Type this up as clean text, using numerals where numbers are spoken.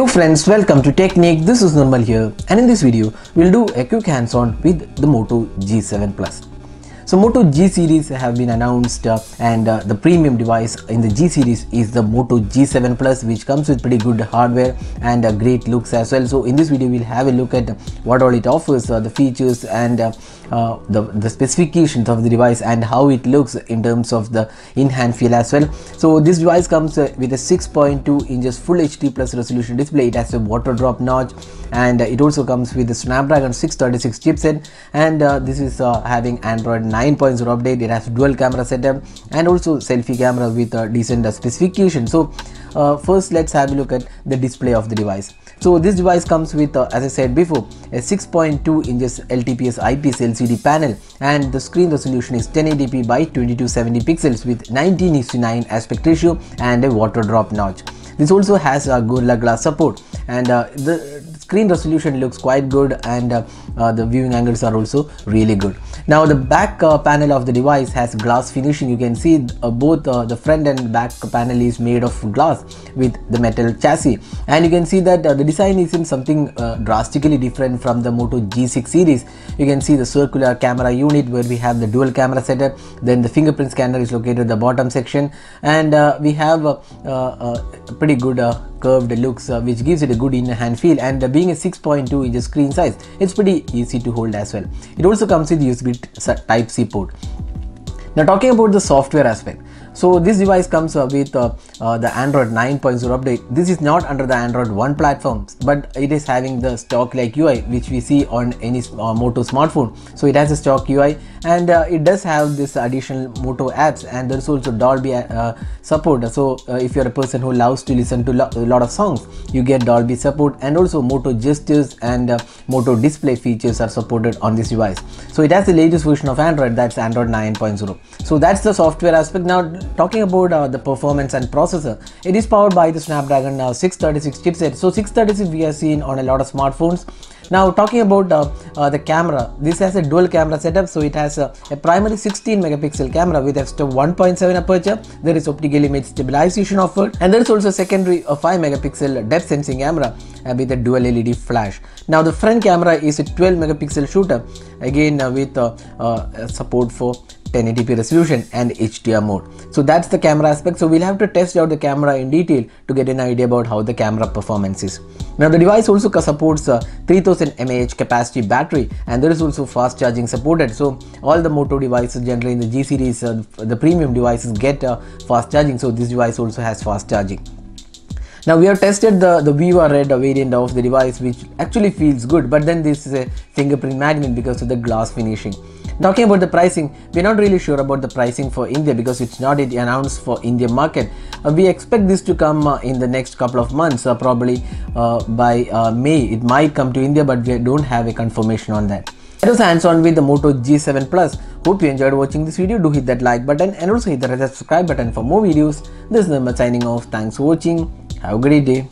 Hello friends, welcome to Technique. This is Normal here, and in this video we'll do a quick hands-on with the Moto G7 Plus. So Moto G series have been announced and the premium device in the G series is the Moto G7 Plus, which comes with pretty good hardware and great looks as well. So in this video we'll have a look at what all it offers, the features and the specifications of the device and how it looks in terms of the in-hand feel as well. So this device comes with a 6.2 inches Full HD Plus resolution display. It has a water drop notch, and it also comes with the Snapdragon 636 chipset, and this is having Android 9.0 update. It has dual camera setup and also selfie camera with decent specification. So first let's have a look at the display of the device. So this device comes with as I said before, a 6.2 inches LTPS IPS LCD panel, and the screen resolution is 1080p by 2270 pixels with 19:9 aspect ratio and a water drop notch. This also has a Gorilla Glass support, and the screen resolution looks quite good, and the viewing angles are also really good. Now the back panel of the device has glass finishing. You can see both the front and back panel is made of glass with the metal chassis, and you can see that the design isn't something drastically different from the Moto G6 series. You can see the circular camera unit where we have the dual camera setup, then the fingerprint scanner is located at the bottom section, and we have pretty good curved looks which gives it a good in-hand feel, and being a 6.2 inches screen size, it's pretty easy to hold as well. It also comes with USB Type-C port. Now talking about the software aspect, so this device comes with the Android 9.0 update. This is not under the Android One platform, but it is having the stock-like UI which we see on any Moto smartphone. So it has a stock UI, and it does have this additional Moto apps, and there's also Dolby support. So if you're a person who loves to listen to a lot of songs, you get Dolby support, and also Moto gestures and Moto display features are supported on this device. So it has the latest version of Android, that's Android 9.0. So that's the software aspect. Now talking about the performance and processor, it is powered by the Snapdragon 636 chipset. So 636 we have seen on a lot of smartphones. Now talking about the camera, this has a dual camera setup. So it has a primary 16 megapixel camera with f1.7 aperture. There is optical image stabilization offered, and there is also a secondary 5 megapixel depth sensing camera with a dual LED flash. Now the front camera is a 12 megapixel shooter, again with support for 1080p resolution and HDR mode. So that's the camera aspect. So we'll have to test out the camera in detail to get an idea about how the camera performance is. Now the device also supports 3000 mAh capacity battery, and there is also fast charging supported. So all the Moto devices generally in the G series, the premium devices get fast charging. So this device also has fast charging. Now we have tested the Viva Red variant of the device, which actually feels good, but then this is a fingerprint magnet because of the glass finishing. Talking about the pricing, we're not really sure about the pricing for India because it's not yet announced for Indian market. We expect this to come in the next couple of months, probably by May it might come to India, but we don't have a confirmation on that. That was hands-on with the Moto G7 Plus. Hope you enjoyed watching this video. Do hit that like button and also hit the subscribe button for more videos. This is Nirmal signing off. Thanks for watching. Have a great day.